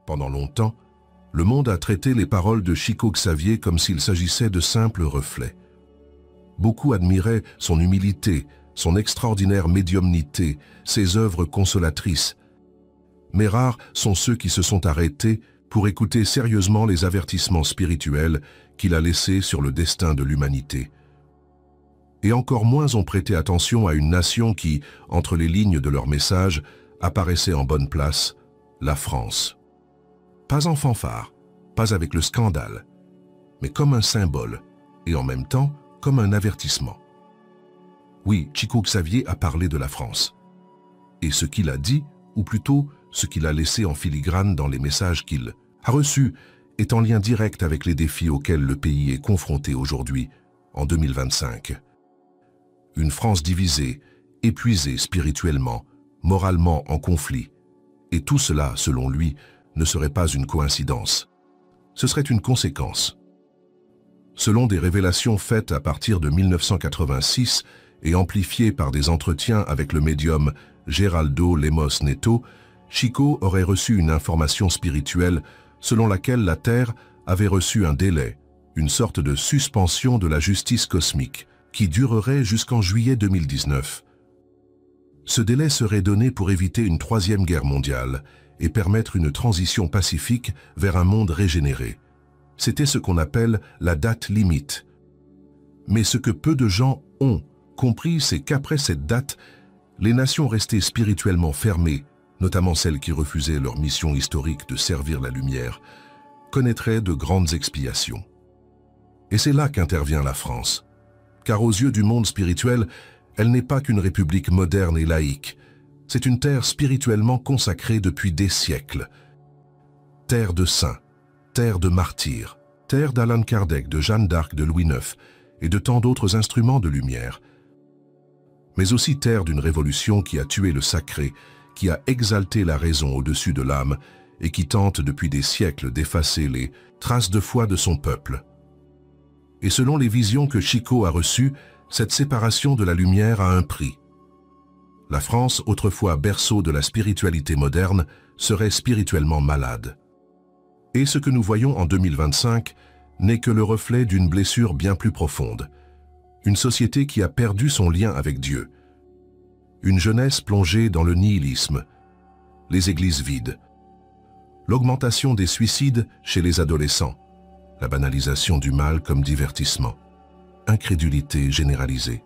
Pendant longtemps, le monde a traité les paroles de Chico Xavier comme s'il s'agissait de simples reflets. Beaucoup admiraient son humilité, son extraordinaire médiumnité, ses œuvres consolatrices. Mais rares sont ceux qui se sont arrêtés pour écouter sérieusement les avertissements spirituels qu'il a laissés sur le destin de l'humanité. Et encore moins ont prêté attention à une nation qui, entre les lignes de leur message, apparaissait en bonne place, la France. Pas en fanfare, pas avec le scandale, mais comme un symbole, et en même temps comme un avertissement. Oui, Chico Xavier a parlé de la France. Et ce qu'il a dit, ou plutôt ce qu'il a laissé en filigrane dans les messages qu'il a reçus, est en lien direct avec les défis auxquels le pays est confronté aujourd'hui, en 2025. Une France divisée, épuisée spirituellement, moralement en conflit. Et tout cela, selon lui, ne serait pas une coïncidence. Ce serait une conséquence. Selon des révélations faites à partir de 1986 et amplifiées par des entretiens avec le médium Geraldo Lemos Neto, Chico aurait reçu une information spirituelle selon laquelle la Terre avait reçu un délai, une sorte de suspension de la justice cosmique, qui durerait jusqu'en juillet 2019. Ce délai serait donné pour éviter une troisième guerre mondiale et permettre une transition pacifique vers un monde régénéré. C'était ce qu'on appelle la date limite. Mais ce que peu de gens ont compris, c'est qu'après cette date, les nations restées spirituellement fermées, notamment celles qui refusaient leur mission historique de servir la lumière, connaîtraient de grandes expiations. Et c'est là qu'intervient la France. Car aux yeux du monde spirituel, elle n'est pas qu'une république moderne et laïque. C'est une terre spirituellement consacrée depuis des siècles. Terre de saints, terre de martyrs, terre d'Allan Kardec, de Jeanne d'Arc, de Louis IX et de tant d'autres instruments de lumière. Mais aussi terre d'une révolution qui a tué le sacré, qui a exalté la raison au-dessus de l'âme et qui tente depuis des siècles d'effacer les traces de foi de son peuple. Et selon les visions que Chico a reçues, cette séparation de la lumière a un prix. La France, autrefois berceau de la spiritualité moderne, serait spirituellement malade. Et ce que nous voyons en 2025 n'est que le reflet d'une blessure bien plus profonde. Une société qui a perdu son lien avec Dieu. Une jeunesse plongée dans le nihilisme. Les églises vides. L'augmentation des suicides chez les adolescents. La banalisation du mal comme divertissement. Incrédulité généralisée.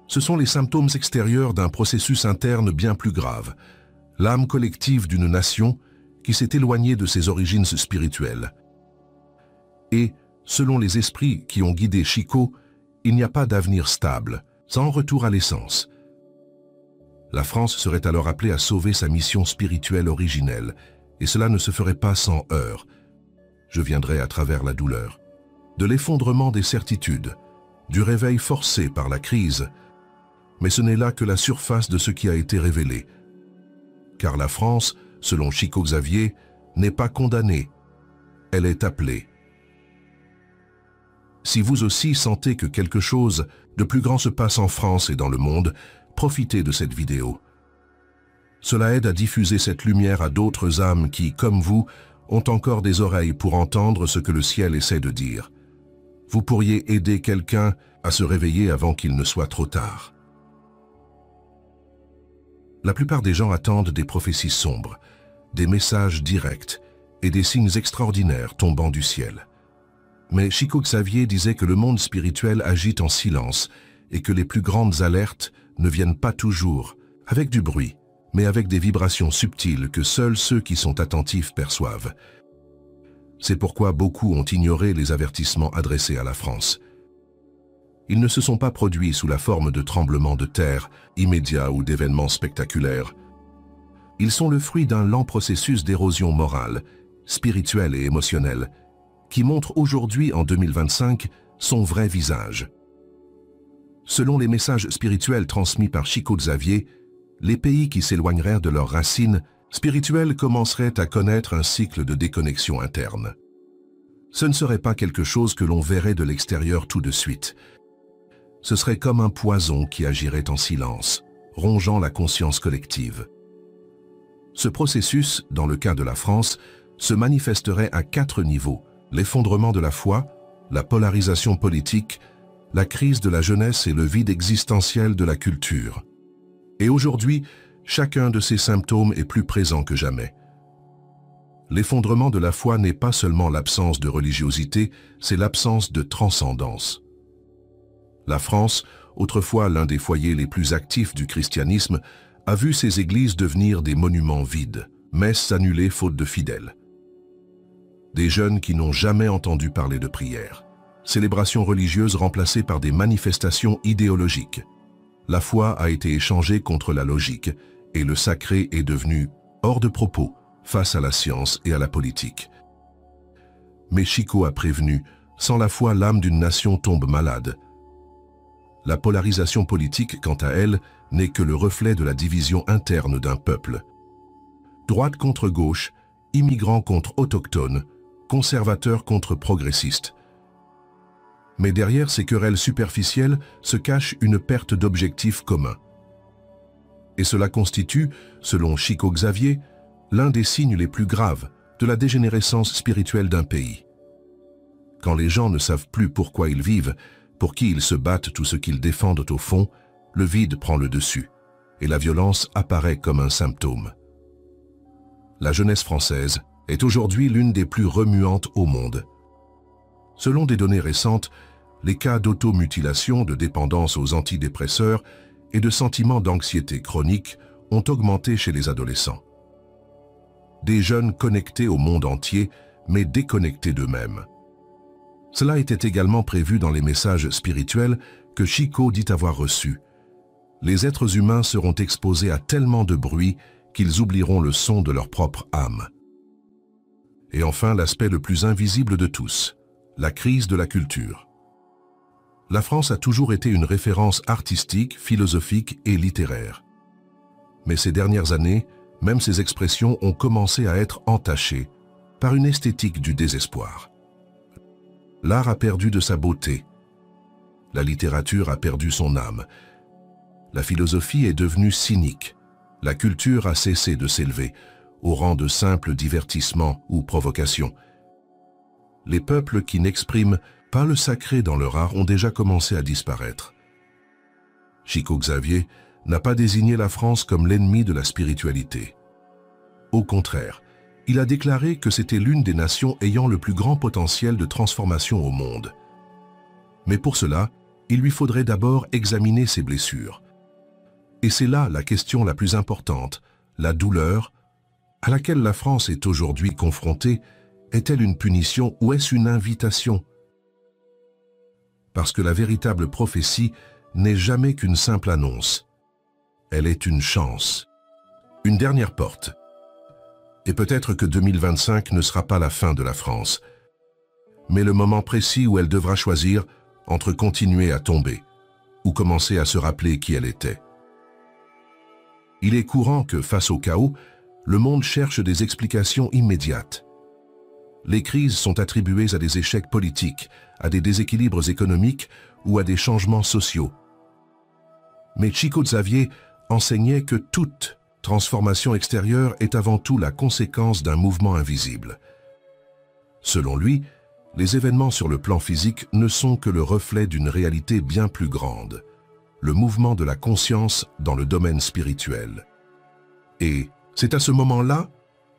Ce sont les symptômes extérieurs d'un processus interne bien plus grave, l'âme collective d'une nation qui s'est éloignée de ses origines spirituelles. Et, selon les esprits qui ont guidé Chico, il n'y a pas d'avenir stable, sans retour à l'essence. La France serait alors appelée à sauver sa mission spirituelle originelle, et cela ne se ferait pas sans heurts. Je viendrai à travers la douleur, de l'effondrement des certitudes, du réveil forcé par la crise, mais ce n'est là que la surface de ce qui a été révélé. Car la France, selon Chico Xavier, n'est pas condamnée, elle est appelée. Si vous aussi sentez que quelque chose de plus grand se passe en France et dans le monde, profitez de cette vidéo. Cela aide à diffuser cette lumière à d'autres âmes qui, comme vous, ont encore des oreilles pour entendre ce que le ciel essaie de dire. Vous pourriez aider quelqu'un à se réveiller avant qu'il ne soit trop tard. La plupart des gens attendent des prophéties sombres, des messages directs et des signes extraordinaires tombant du ciel. Mais Chico Xavier disait que le monde spirituel agit en silence et que les plus grandes alertes ne viennent pas toujours avec du bruit, mais avec des vibrations subtiles que seuls ceux qui sont attentifs perçoivent. C'est pourquoi beaucoup ont ignoré les avertissements adressés à la France. Ils ne se sont pas produits sous la forme de tremblements de terre immédiats ou d'événements spectaculaires. Ils sont le fruit d'un lent processus d'érosion morale, spirituelle et émotionnelle, qui montre aujourd'hui, en 2025, son vrai visage. Selon les messages spirituels transmis par Chico Xavier, les pays qui s'éloigneraient de leurs racines spirituelles commenceraient à connaître un cycle de déconnexion interne. Ce ne serait pas quelque chose que l'on verrait de l'extérieur tout de suite. Ce serait comme un poison qui agirait en silence, rongeant la conscience collective. Ce processus, dans le cas de la France, se manifesterait à 4 niveaux: l'effondrement de la foi, la polarisation politique, la crise de la jeunesse et le vide existentiel de la culture. Et aujourd'hui, chacun de ces symptômes est plus présent que jamais. L'effondrement de la foi n'est pas seulement l'absence de religiosité, c'est l'absence de transcendance. La France, autrefois l'un des foyers les plus actifs du christianisme, a vu ses églises devenir des monuments vides, messes annulées faute de fidèles. Des jeunes qui n'ont jamais entendu parler de prière. Célébrations religieuses remplacées par des manifestations idéologiques. La foi a été échangée contre la logique et le sacré est devenu hors de propos face à la science et à la politique. Mais Chico a prévenu, sans la foi, l'âme d'une nation tombe malade. La polarisation politique, quant à elle, n'est que le reflet de la division interne d'un peuple. Droite contre gauche, immigrants contre autochtones, conservateurs contre progressistes. Mais derrière ces querelles superficielles se cache une perte d'objectifs communs. Et cela constitue, selon Chico Xavier, l'un des signes les plus graves de la dégénérescence spirituelle d'un pays. Quand les gens ne savent plus pourquoi ils vivent, pour qui ils se battent, tout ce qu'ils défendent au fond, le vide prend le dessus et la violence apparaît comme un symptôme. La jeunesse française est aujourd'hui l'une des plus remuantes au monde. Selon des données récentes, les cas d'automutilation, de dépendance aux antidépresseurs et de sentiments d'anxiété chronique ont augmenté chez les adolescents. Des jeunes connectés au monde entier, mais déconnectés d'eux-mêmes. Cela était également prévu dans les messages spirituels que Chico dit avoir reçus. Les êtres humains seront exposés à tellement de bruit qu'ils oublieront le son de leur propre âme. Et enfin, l'aspect le plus invisible de tous, la crise de la culture. La France a toujours été une référence artistique, philosophique et littéraire. Mais ces dernières années, même ces expressions ont commencé à être entachées par une esthétique du désespoir. L'art a perdu de sa beauté. La littérature a perdu son âme. La philosophie est devenue cynique. La culture a cessé de s'élever, au rang de simple divertissement ou provocation. Les peuples qui n'expriment pas le sacré dans leur art ont déjà commencé à disparaître. Chico Xavier n'a pas désigné la France comme l'ennemi de la spiritualité. Au contraire, il a déclaré que c'était l'une des nations ayant le plus grand potentiel de transformation au monde. Mais pour cela, il lui faudrait d'abord examiner ses blessures. Et c'est là la question la plus importante, la douleur, à laquelle la France est aujourd'hui confrontée, est-elle une punition ou est-ce une invitation? Parce que la véritable prophétie n'est jamais qu'une simple annonce. Elle est une chance, une dernière porte. Et peut-être que 2025 ne sera pas la fin de la France, mais le moment précis où elle devra choisir entre continuer à tomber ou commencer à se rappeler qui elle était. Il est courant que, face au chaos, le monde cherche des explications immédiates. Les crises sont attribuées à des échecs politiques, à des déséquilibres économiques ou à des changements sociaux. Mais Chico Xavier enseignait que toute transformation extérieure est avant tout la conséquence d'un mouvement invisible. Selon lui, les événements sur le plan physique ne sont que le reflet d'une réalité bien plus grande, le mouvement de la conscience dans le domaine spirituel. Et c'est à ce moment-là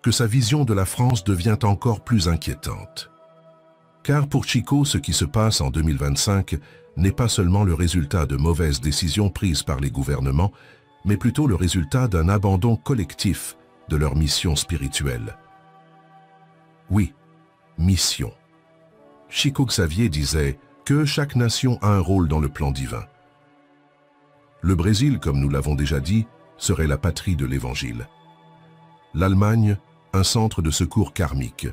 que sa vision de la France devient encore plus inquiétante. Car pour Chico, ce qui se passe en 2025 n'est pas seulement le résultat de mauvaises décisions prises par les gouvernements, mais plutôt le résultat d'un abandon collectif de leur mission spirituelle. Oui, mission. Chico Xavier disait que chaque nation a un rôle dans le plan divin. Le Brésil, comme nous l'avons déjà dit, serait la patrie de l'Évangile. L'Allemagne, un centre de secours karmique.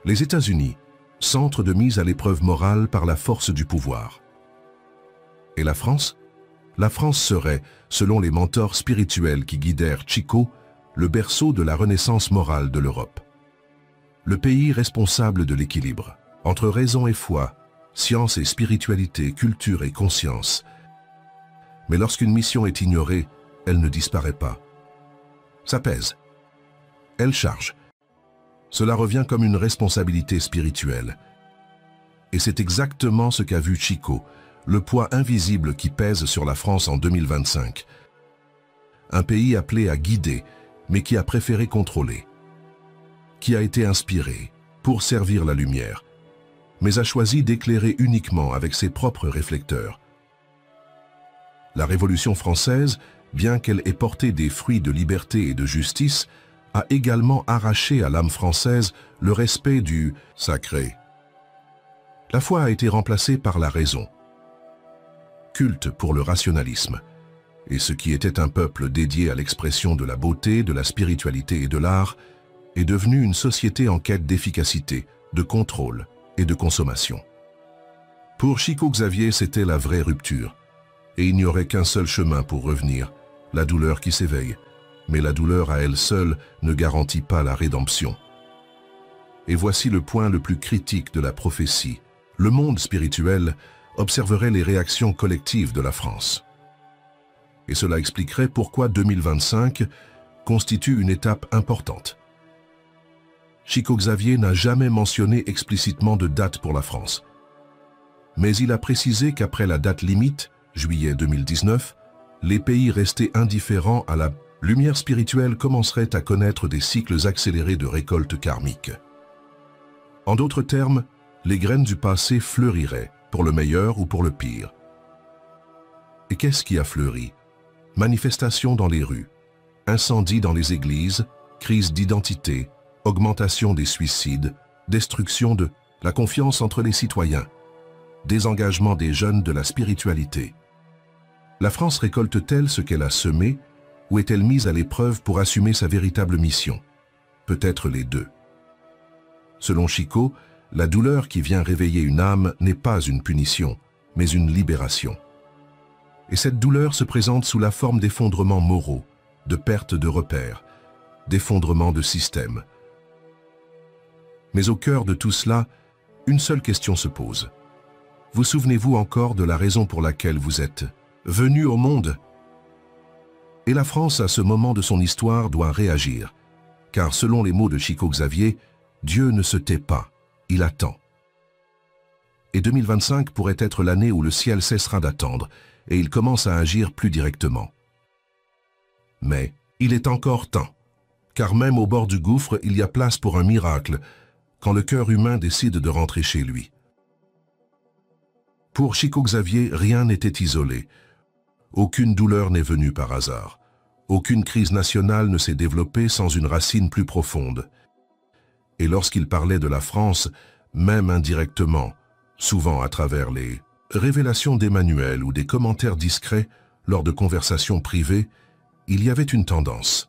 Les États-Unis, centre de mise à l'épreuve morale par la force du pouvoir. Et la France? La France serait, selon les mentors spirituels qui guidèrent Chico, le berceau de la renaissance morale de l'Europe. Le pays responsable de l'équilibre entre raison et foi, science et spiritualité, culture et conscience. Mais lorsqu'une mission est ignorée, elle ne disparaît pas. Ça pèse. Elle charge. Cela revient comme une responsabilité spirituelle. Et c'est exactement ce qu'a vu Chico, le poids invisible qui pèse sur la France en 2025. Un pays appelé à guider, mais qui a préféré contrôler. Qui a été inspiré pour servir la lumière, mais a choisi d'éclairer uniquement avec ses propres réflecteurs. La Révolution française, bien qu'elle ait porté des fruits de liberté et de justice, a également arraché à l'âme française le respect du sacré. La foi a été remplacée par la raison. Culte pour le rationalisme. Et ce qui était un peuple dédié à l'expression de la beauté, de la spiritualité et de l'art, est devenu une société en quête d'efficacité, de contrôle et de consommation. Pour Chico Xavier, c'était la vraie rupture. Et il n'y aurait qu'un seul chemin pour revenir, la douleur qui s'éveille. Mais la douleur à elle seule ne garantit pas la rédemption. Et voici le point le plus critique de la prophétie. Le monde spirituel observerait les réactions collectives de la France. Et cela expliquerait pourquoi 2025 constitue une étape importante. Chico Xavier n'a jamais mentionné explicitement de date pour la France. Mais il a précisé qu'après la date limite, juillet 2019, les pays restés indifférents à la lumière spirituelle commenceraient à connaître des cycles accélérés de récolte karmique. En d'autres termes, les graines du passé fleuriraient, pour le meilleur ou pour le pire. Et qu'est-ce qui a fleuri? Manifestations dans les rues, incendies dans les églises, crise d'identité, augmentation des suicides, destruction de la confiance entre les citoyens, désengagement des jeunes de la spiritualité. La France récolte-t-elle ce qu'elle a semé ou est-elle mise à l'épreuve pour assumer sa véritable mission? Peut-être les deux. Selon Chico, la douleur qui vient réveiller une âme n'est pas une punition, mais une libération. Et cette douleur se présente sous la forme d'effondrements moraux, de perte de repères, d'effondrement de systèmes. Mais au cœur de tout cela, une seule question se pose. Vous souvenez-vous encore de la raison pour laquelle vous êtes venu au monde? Et la France, à ce moment de son histoire, doit réagir. Car selon les mots de Chico Xavier, Dieu ne se tait pas, il attend. Et 2025 pourrait être l'année où le ciel cessera d'attendre et il commence à agir plus directement. Mais il est encore temps, car même au bord du gouffre, il y a place pour un miracle, quand le cœur humain décide de rentrer chez lui. Pour Chico Xavier, rien n'était isolé. Aucune douleur n'est venue par hasard. Aucune crise nationale ne s'est développée sans une racine plus profonde. Et lorsqu'il parlait de la France, même indirectement, souvent à travers les révélations d'Emmanuel ou des commentaires discrets lors de conversations privées, il y avait une tendance.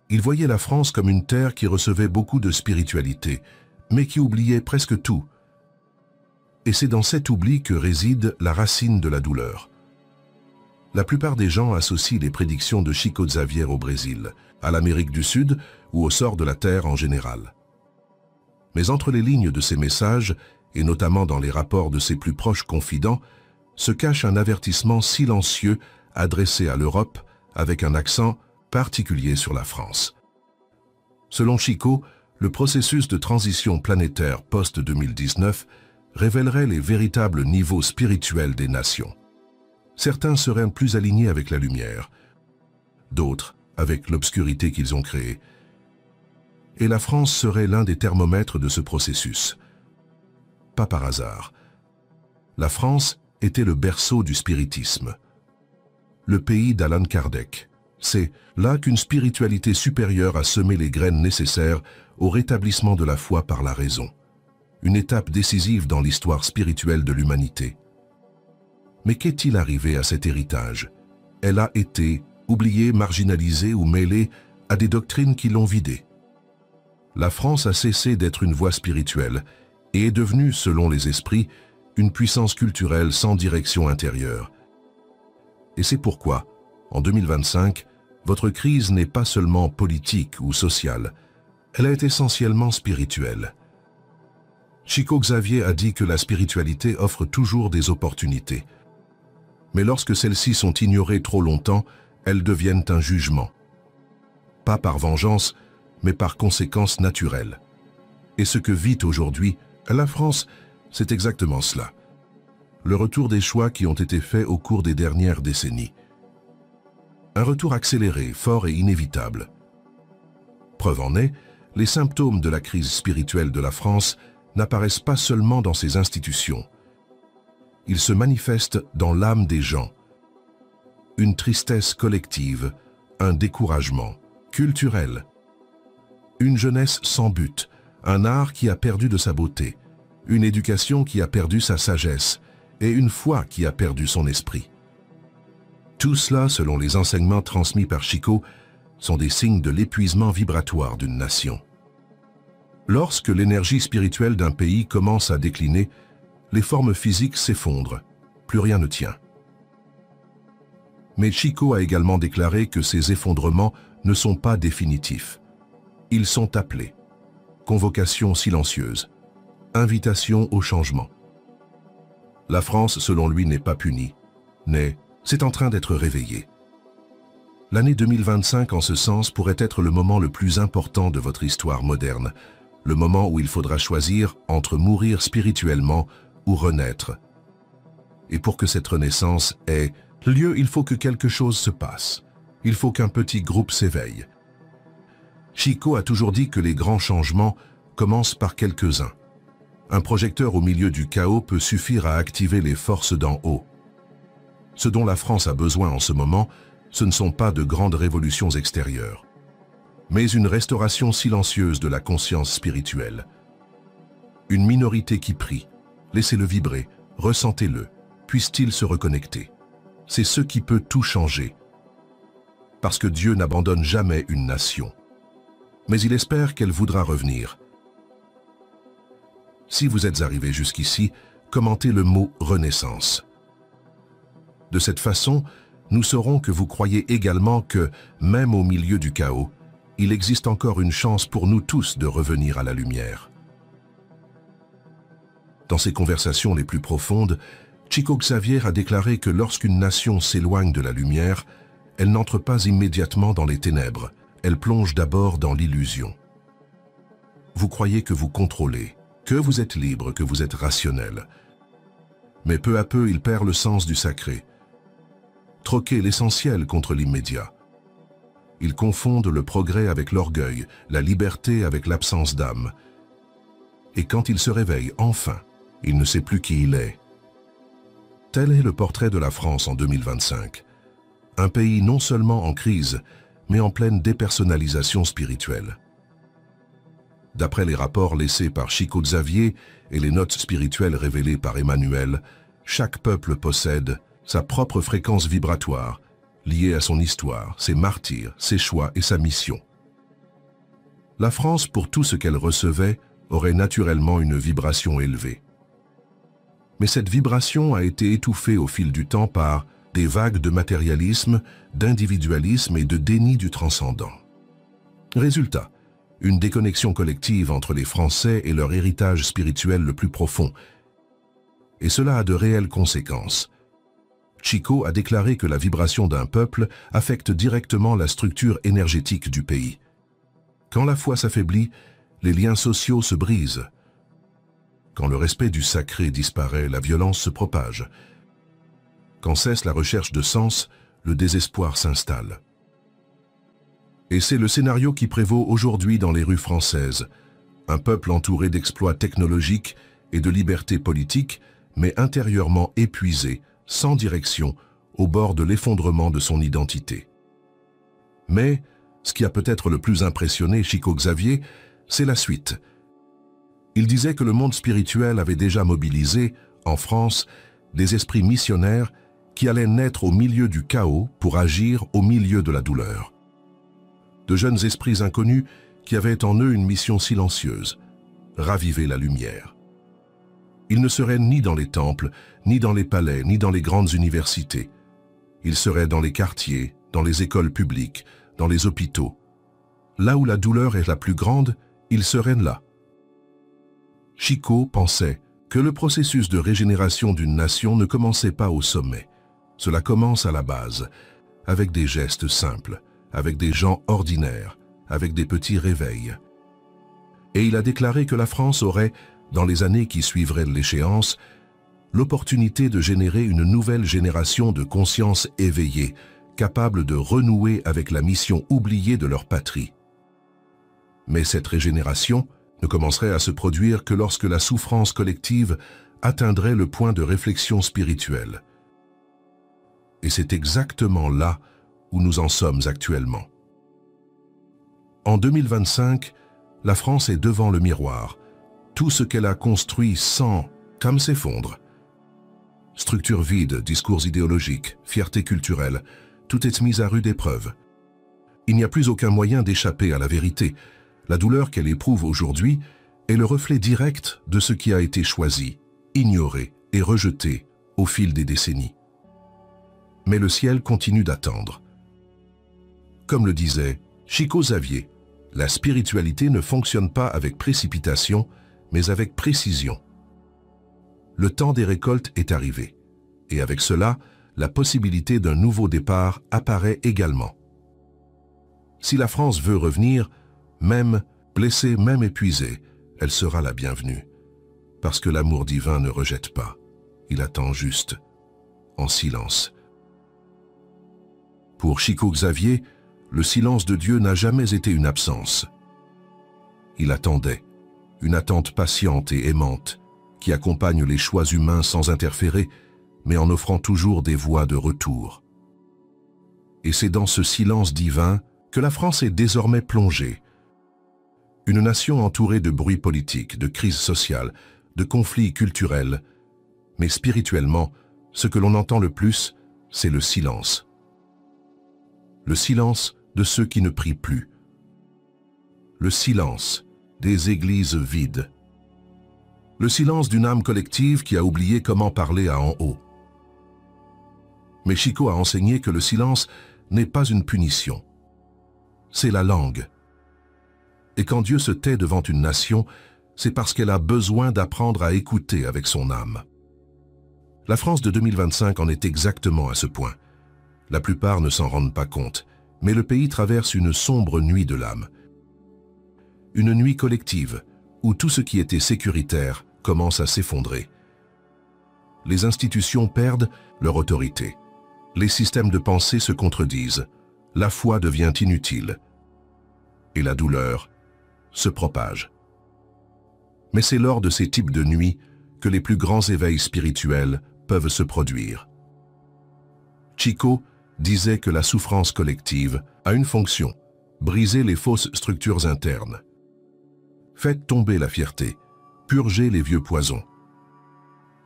Il voyait la France comme une terre qui recevait beaucoup de spiritualité, mais qui oubliait presque tout. Et c'est dans cet oubli que réside la racine de la douleur. La plupart des gens associent les prédictions de Chico Xavier au Brésil, à l'Amérique du Sud ou au sort de la Terre en général. Mais entre les lignes de ces messages, et notamment dans les rapports de ses plus proches confidents, se cache un avertissement silencieux adressé à l'Europe avec un accent particulier sur la France. Selon Chico, le processus de transition planétaire post-2019 révélerait les véritables niveaux spirituels des nations. Certains seraient plus alignés avec la lumière, d'autres avec l'obscurité qu'ils ont créée. Et la France serait l'un des thermomètres de ce processus. Pas par hasard. La France était le berceau du spiritisme. Le pays d'Allan Kardec. C'est là qu'une spiritualité supérieure a semé les graines nécessaires au rétablissement de la foi par la raison. Une étape décisive dans l'histoire spirituelle de l'humanité. Mais qu'est-il arrivé à cet héritage? Elle a été oubliée, marginalisée ou mêlée à des doctrines qui l'ont vidée. La France a cessé d'être une voie spirituelle et est devenue, selon les esprits, une puissance culturelle sans direction intérieure. Et c'est pourquoi, en 2025, votre crise n'est pas seulement politique ou sociale, elle est essentiellement spirituelle. Chico Xavier a dit que la spiritualité offre toujours des opportunités. Mais lorsque celles-ci sont ignorées trop longtemps, elles deviennent un jugement. Pas par vengeance, mais par conséquence naturelle. Et ce que vit aujourd'hui la France, c'est exactement cela. Le retour des choix qui ont été faits au cours des dernières décennies. Un retour accéléré, fort et inévitable. Preuve en est, les symptômes de la crise spirituelle de la France n'apparaissent pas seulement dans ses institutions. Ils se manifestent dans l'âme des gens. Une tristesse collective, un découragement culturel, une jeunesse sans but, un art qui a perdu de sa beauté, une éducation qui a perdu sa sagesse et une foi qui a perdu son esprit. Tout cela, selon les enseignements transmis par Chico, sont des signes de l'épuisement vibratoire d'une nation. Lorsque l'énergie spirituelle d'un pays commence à décliner, les formes physiques s'effondrent, plus rien ne tient. Mais Chico a également déclaré que ces effondrements ne sont pas définitifs. Ils sont appelés. Convocation silencieuse. Invitation au changement. La France, selon lui, n'est pas punie. C'est en train d'être réveillée. L'année 2025, en ce sens, pourrait être le moment le plus important de votre histoire moderne, le moment où il faudra choisir entre mourir spirituellement ou renaître. Et pour que cette renaissance ait lieu, il faut que quelque chose se passe. Il faut qu'un petit groupe s'éveille. Chico a toujours dit que les grands changements commencent par quelques-uns. Un projecteur au milieu du chaos peut suffire à activer les forces d'en haut. Ce dont la France a besoin en ce moment, ce ne sont pas de grandes révolutions extérieures, mais une restauration silencieuse de la conscience spirituelle. Une minorité qui prie, laissez-le vibrer, ressentez-le, puisse-t-il se reconnecter. C'est ce qui peut tout changer. Parce que Dieu n'abandonne jamais une nation. Mais il espère qu'elle voudra revenir. Si vous êtes arrivé jusqu'ici, commentez le mot « renaissance ». De cette façon, nous saurons que vous croyez également que, même au milieu du chaos, il existe encore une chance pour nous tous de revenir à la lumière. Dans ses conversations les plus profondes, Chico Xavier a déclaré que lorsqu'une nation s'éloigne de la lumière, elle n'entre pas immédiatement dans les ténèbres, elle plonge d'abord dans l'illusion. Vous croyez que vous contrôlez, que vous êtes libre, que vous êtes rationnel. Mais peu à peu, il perd le sens du sacré. Troquez l'essentiel contre l'immédiat. Ils confondent le progrès avec l'orgueil, la liberté avec l'absence d'âme. Et quand il se réveille, enfin, il ne sait plus qui il est. Tel est le portrait de la France en 2025. Un pays non seulement en crise, mais en pleine dépersonnalisation spirituelle. D'après les rapports laissés par Chico Xavier et les notes spirituelles révélées par Emmanuel, chaque peuple possède sa propre fréquence vibratoire, liée à son histoire, ses martyrs, ses choix et sa mission. La France, pour tout ce qu'elle recevait, aurait naturellement une vibration élevée. Mais cette vibration a été étouffée au fil du temps par des vagues de matérialisme, d'individualisme et de déni du transcendant. Résultat, une déconnexion collective entre les Français et leur héritage spirituel le plus profond. Et cela a de réelles conséquences. Chico a déclaré que la vibration d'un peuple affecte directement la structure énergétique du pays. Quand la foi s'affaiblit, les liens sociaux se brisent. Quand le respect du sacré disparaît, la violence se propage. Quand cesse la recherche de sens, le désespoir s'installe. Et c'est le scénario qui prévaut aujourd'hui dans les rues françaises. Un peuple entouré d'exploits technologiques et de libertés politiques, mais intérieurement épuisé, sans direction, au bord de l'effondrement de son identité. Mais, ce qui a peut-être le plus impressionné Chico Xavier, c'est la suite. Il disait que le monde spirituel avait déjà mobilisé, en France, des esprits missionnaires qui allaient naître au milieu du chaos pour agir au milieu de la douleur. De jeunes esprits inconnus qui avaient en eux une mission silencieuse, raviver la lumière. Ils ne seraient ni dans les temples, ni dans les palais, ni dans les grandes universités. Ils seraient dans les quartiers, dans les écoles publiques, dans les hôpitaux. Là où la douleur est la plus grande, ils seraient là. Chico pensait que le processus de régénération d'une nation ne commençait pas au sommet. Cela commence à la base, avec des gestes simples, avec des gens ordinaires, avec des petits réveils. Et il a déclaré que la France aurait, dans les années qui suivraient l'échéance, l'opportunité de générer une nouvelle génération de conscience éveillée, capable de renouer avec la mission oubliée de leur patrie. Mais cette régénération ne commencerait à se produire que lorsque la souffrance collective atteindrait le point de réflexion spirituelle. Et c'est exactement là où nous en sommes actuellement. En 2025, la France est devant le miroir. Tout ce qu'elle a construit comme s'effondre. Structure vide, discours idéologiques, fierté culturelle, tout est mis à rude épreuve. Il n'y a plus aucun moyen d'échapper à la vérité. La douleur qu'elle éprouve aujourd'hui est le reflet direct de ce qui a été choisi, ignoré et rejeté au fil des décennies. Mais le ciel continue d'attendre. Comme le disait Chico Xavier, la spiritualité ne fonctionne pas avec précipitation, mais avec précision. Le temps des récoltes est arrivé, et avec cela, la possibilité d'un nouveau départ apparaît également. Si la France veut revenir, même blessée, même épuisée, elle sera la bienvenue. Parce que l'amour divin ne rejette pas, il attend juste, en silence. Pour Chico Xavier, le silence de Dieu n'a jamais été une absence. Il attendait, une attente patiente et aimante, qui accompagne les choix humains sans interférer, mais en offrant toujours des voies de retour. Et c'est dans ce silence divin que la France est désormais plongée. Une nation entourée de bruit politique, de crises sociales, de conflits culturels, mais spirituellement, ce que l'on entend le plus, c'est le silence. Le silence de ceux qui ne prient plus. Le silence des églises vides. Le silence d'une âme collective qui a oublié comment parler à en haut. Mais Chico a enseigné que le silence n'est pas une punition. C'est la langue. Et quand Dieu se tait devant une nation, c'est parce qu'elle a besoin d'apprendre à écouter avec son âme. La France de 2025 en est exactement à ce point. La plupart ne s'en rendent pas compte, mais le pays traverse une sombre nuit de l'âme. Une nuit collective, où tout ce qui était sécuritaire commence à s'effondrer. Les institutions perdent leur autorité. Les systèmes de pensée se contredisent. La foi devient inutile. Et la douleur se propage. Mais c'est lors de ces types de nuits que les plus grands éveils spirituels peuvent se produire. Chico disait que la souffrance collective a une fonction, briser les fausses structures internes. Faites tomber la fierté, purgez les vieux poisons.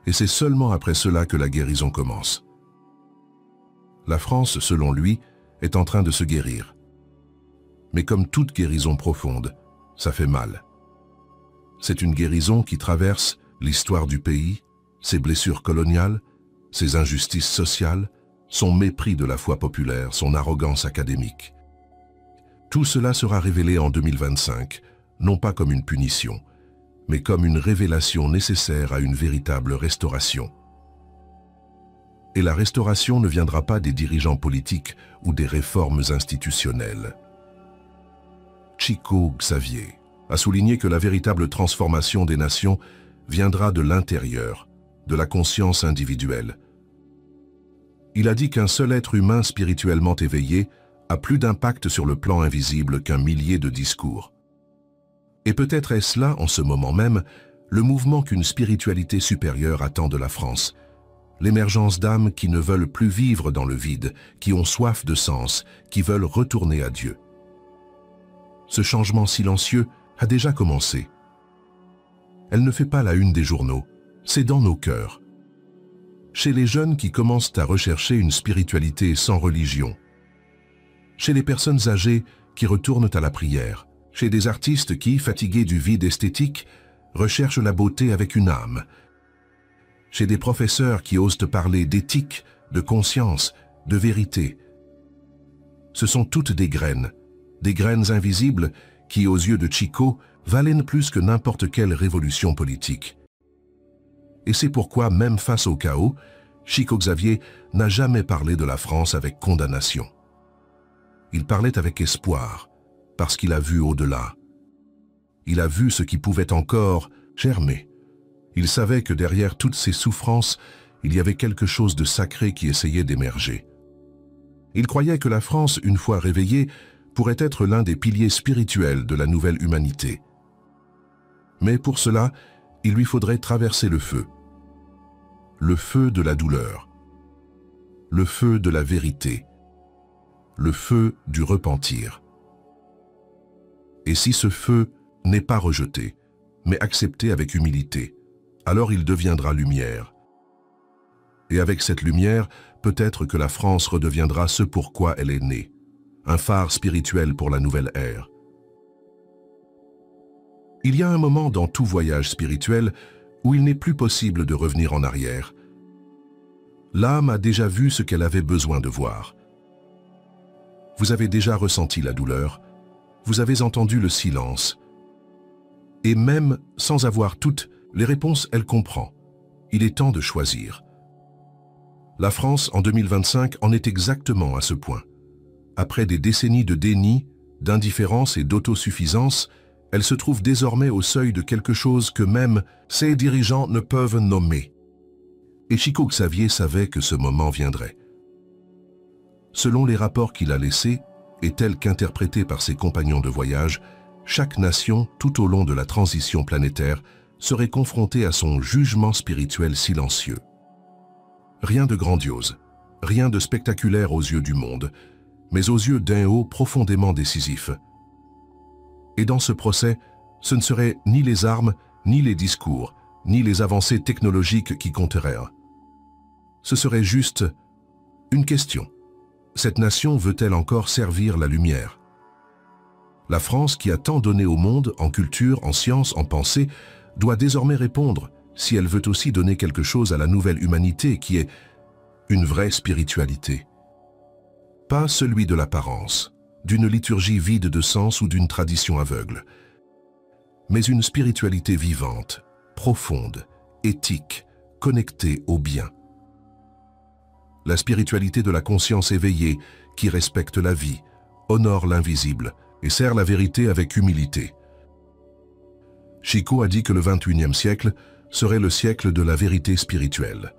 Et c'est seulement après cela que la guérison commence. La France, selon lui, est en train de se guérir. Mais comme toute guérison profonde, ça fait mal. C'est une guérison qui traverse l'histoire du pays, ses blessures coloniales, ses injustices sociales, son mépris de la foi populaire, son arrogance académique. Tout cela sera révélé en 2025, non pas comme une punition, mais comme une révélation nécessaire à une véritable restauration. Et la restauration ne viendra pas des dirigeants politiques ou des réformes institutionnelles. Chico Xavier a souligné que la véritable transformation des nations viendra de l'intérieur, de la conscience individuelle. Il a dit qu'un seul être humain spirituellement éveillé a plus d'impact sur le plan invisible qu'un millier de discours. Et peut-être est-ce là, en ce moment même, le mouvement qu'une spiritualité supérieure attend de la France, l'émergence d'âmes qui ne veulent plus vivre dans le vide, qui ont soif de sens, qui veulent retourner à Dieu. Ce changement silencieux a déjà commencé. Elle ne fait pas la une des journaux, c'est dans nos cœurs. Chez les jeunes qui commencent à rechercher une spiritualité sans religion. Chez les personnes âgées qui retournent à la prière. Chez des artistes qui, fatigués du vide esthétique, recherchent la beauté avec une âme. Chez des professeurs qui osent parler d'éthique, de conscience, de vérité. Ce sont toutes des graines invisibles qui, aux yeux de Chico, valent plus que n'importe quelle révolution politique. Et c'est pourquoi, même face au chaos, Chico Xavier n'a jamais parlé de la France avec condamnation. Il parlait avec espoir, parce qu'il a vu au-delà. Il a vu ce qui pouvait encore germer. Il savait que derrière toutes ces souffrances, il y avait quelque chose de sacré qui essayait d'émerger. Il croyait que la France, une fois réveillée, pourrait être l'un des piliers spirituels de la nouvelle humanité. Mais pour cela, il lui faudrait traverser le feu de la douleur, le feu de la vérité, le feu du repentir. Et si ce feu n'est pas rejeté, mais accepté avec humilité, alors il deviendra lumière. Et avec cette lumière, peut-être que la France redeviendra ce pourquoi elle est née, un phare spirituel pour la nouvelle ère. Il y a un moment dans tout voyage spirituel où il n'est plus possible de revenir en arrière. L'âme a déjà vu ce qu'elle avait besoin de voir. Vous avez déjà ressenti la douleur, vous avez entendu le silence. Et même sans avoir toutes les réponses, elle comprend. Il est temps de choisir. La France, en 2025, en est exactement à ce point. Après des décennies de déni, d'indifférence et d'autosuffisance, elle se trouve désormais au seuil de quelque chose que même ses dirigeants ne peuvent nommer. Et Chico Xavier savait que ce moment viendrait. Selon les rapports qu'il a laissés, et tels qu'interprétés par ses compagnons de voyage, chaque nation, tout au long de la transition planétaire, serait confrontée à son jugement spirituel silencieux. Rien de grandiose, rien de spectaculaire aux yeux du monde, mais aux yeux d'un haut profondément décisif. Et dans ce procès, ce ne seraient ni les armes, ni les discours, ni les avancées technologiques qui compteraient. Ce serait juste une question. Cette nation veut-elle encore servir la lumière? La France, qui a tant donné au monde, en culture, en science, en pensée, doit désormais répondre si elle veut aussi donner quelque chose à la nouvelle humanité qui est une vraie spiritualité. Pas celui de l'apparence, d'une liturgie vide de sens ou d'une tradition aveugle, mais une spiritualité vivante, profonde, éthique, connectée au bien. La spiritualité de la conscience éveillée qui respecte la vie, honore l'invisible et sert la vérité avec humilité. Chico a dit que le XXIe siècle serait le siècle de la vérité spirituelle.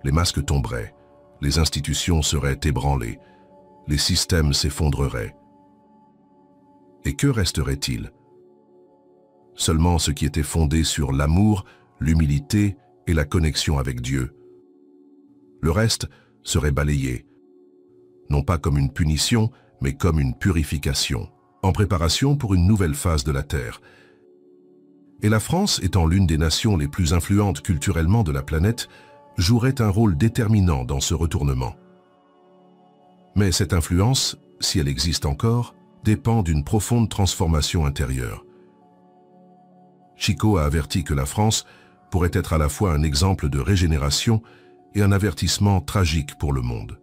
Les masques tomberaient, les institutions seraient ébranlées, les systèmes s'effondreraient. Et que resterait-il? Seulement ce qui était fondé sur l'amour, l'humilité et la connexion avec Dieu. Le reste serait balayé, non pas comme une punition, mais comme une purification, en préparation pour une nouvelle phase de la Terre. Et la France, étant l'une des nations les plus influentes culturellement de la planète, jouerait un rôle déterminant dans ce retournement. Mais cette influence, si elle existe encore, dépend d'une profonde transformation intérieure. Chico a averti que la France pourrait être à la fois un exemple de régénération et un avertissement tragique pour le monde.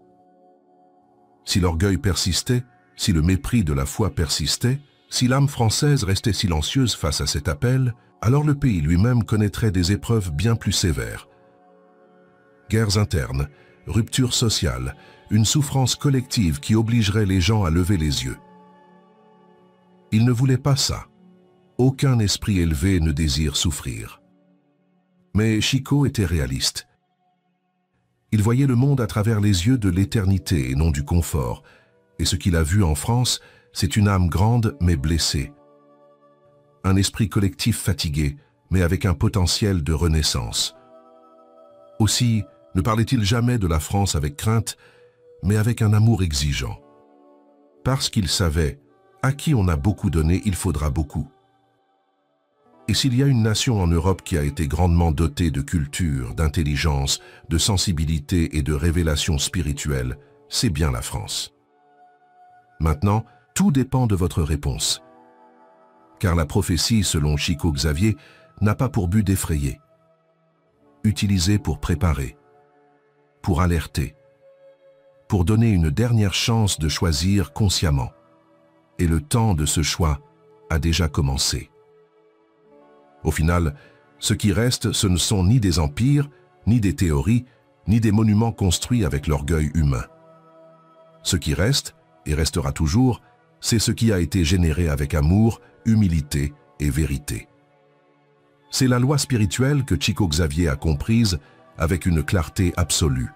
Si l'orgueil persistait, si le mépris de la foi persistait, si l'âme française restait silencieuse face à cet appel, alors le pays lui-même connaîtrait des épreuves bien plus sévères. Guerres internes, ruptures sociales, une souffrance collective qui obligerait les gens à lever les yeux. Il ne voulait pas ça. Aucun esprit élevé ne désire souffrir. Mais Chico était réaliste. Il voyait le monde à travers les yeux de l'éternité et non du confort, et ce qu'il a vu en France, c'est une âme grande mais blessée. Un esprit collectif fatigué, mais avec un potentiel de renaissance. Aussi, ne parlait-il jamais de la France avec crainte, mais avec un amour exigeant. Parce qu'il savait, à qui on a beaucoup donné, il faudra beaucoup. Et s'il y a une nation en Europe qui a été grandement dotée de culture, d'intelligence, de sensibilité et de révélation spirituelle, c'est bien la France. Maintenant, tout dépend de votre réponse. Car la prophétie, selon Chico Xavier, n'a pas pour but d'effrayer. Utilisée pour préparer, pour alerter, pour donner une dernière chance de choisir consciemment. Et le temps de ce choix a déjà commencé. Au final, ce qui reste, ce ne sont ni des empires, ni des théories, ni des monuments construits avec l'orgueil humain. Ce qui reste, et restera toujours, c'est ce qui a été généré avec amour, humilité et vérité. C'est la loi spirituelle que Chico Xavier a comprise avec une clarté absolue.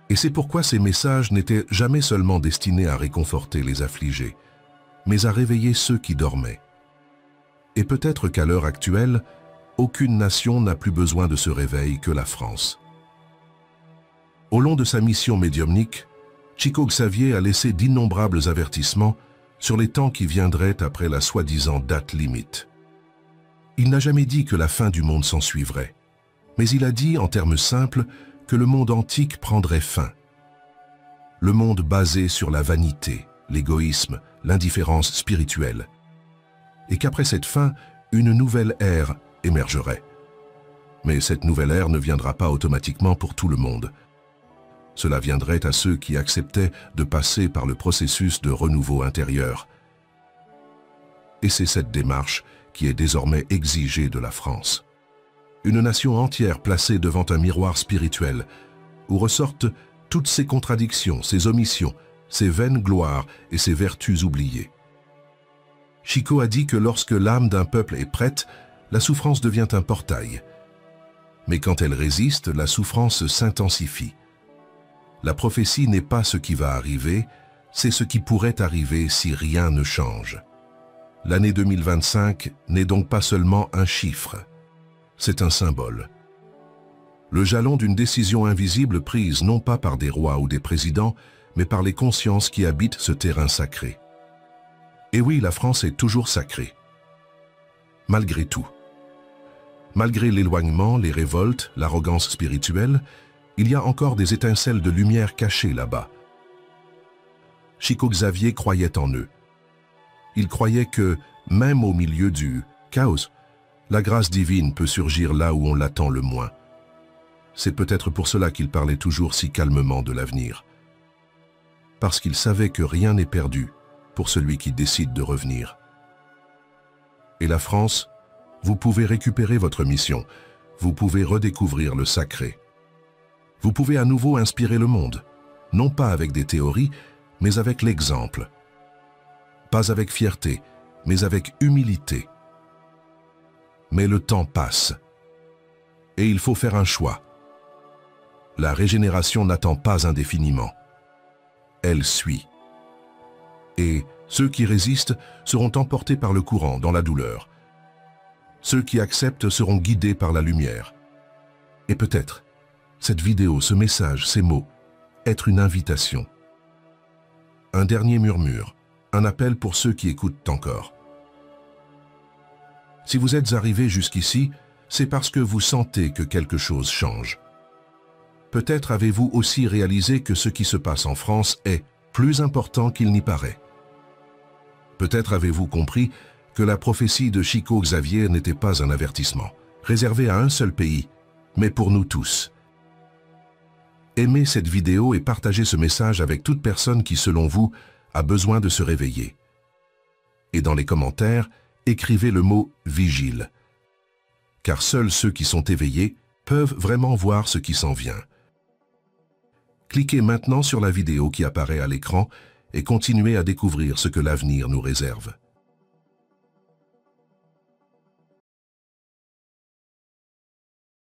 Et c'est pourquoi ces messages n'étaient jamais seulement destinés à réconforter les affligés, mais à réveiller ceux qui dormaient. Et peut-être qu'à l'heure actuelle, aucune nation n'a plus besoin de ce réveil que la France. Au long de sa mission médiumnique, Chico Xavier a laissé d'innombrables avertissements sur les temps qui viendraient après la soi-disant date limite. Il n'a jamais dit que la fin du monde s'ensuivrait, mais il a dit en termes simples que le monde antique prendrait fin. Le monde basé sur la vanité, l'égoïsme, l'indifférence spirituelle. Et qu'après cette fin, une nouvelle ère émergerait. Mais cette nouvelle ère ne viendra pas automatiquement pour tout le monde. Cela viendrait à ceux qui acceptaient de passer par le processus de renouveau intérieur. Et c'est cette démarche qui est désormais exigée de la France. Une nation entière placée devant un miroir spirituel, où ressortent toutes ses contradictions, ses omissions, ses vaines gloires et ses vertus oubliées. Chico a dit que lorsque l'âme d'un peuple est prête, la souffrance devient un portail. Mais quand elle résiste, la souffrance s'intensifie. La prophétie n'est pas ce qui va arriver, c'est ce qui pourrait arriver si rien ne change. L'année 2025 n'est donc pas seulement un chiffre, c'est un symbole. Le jalon d'une décision invisible prise non pas par des rois ou des présidents, mais par les consciences qui habitent ce terrain sacré. Et oui, la France est toujours sacrée. Malgré tout. Malgré l'éloignement, les révoltes, l'arrogance spirituelle, il y a encore des étincelles de lumière cachées là-bas. Chico Xavier croyait en eux. Il croyait que, même au milieu du chaos, la grâce divine peut surgir là où on l'attend le moins. C'est peut-être pour cela qu'il parlait toujours si calmement de l'avenir. Parce qu'il savait que rien n'est perdu pour celui qui décide de revenir. Et la France, vous pouvez récupérer votre mission, vous pouvez redécouvrir le sacré. Vous pouvez à nouveau inspirer le monde, non pas avec des théories, mais avec l'exemple. Pas avec fierté, mais avec humilité. Mais le temps passe. Et il faut faire un choix. La régénération n'attend pas indéfiniment. Elle suit. Et ceux qui résistent seront emportés par le courant dans la douleur. Ceux qui acceptent seront guidés par la lumière. Et peut-être, cette vidéo, ce message, ces mots, être une invitation. Un dernier murmure, un appel pour ceux qui écoutent encore. Si vous êtes arrivé jusqu'ici, c'est parce que vous sentez que quelque chose change. Peut-être avez-vous aussi réalisé que ce qui se passe en France est plus important qu'il n'y paraît. Peut-être avez-vous compris que la prophétie de Chico Xavier n'était pas un avertissement, réservé à un seul pays, mais pour nous tous. Aimez cette vidéo et partagez ce message avec toute personne qui, selon vous, a besoin de se réveiller. Et dans les commentaires, écrivez le mot « vigile », car seuls ceux qui sont éveillés peuvent vraiment voir ce qui s'en vient. Cliquez maintenant sur la vidéo qui apparaît à l'écran et continuez à découvrir ce que l'avenir nous réserve.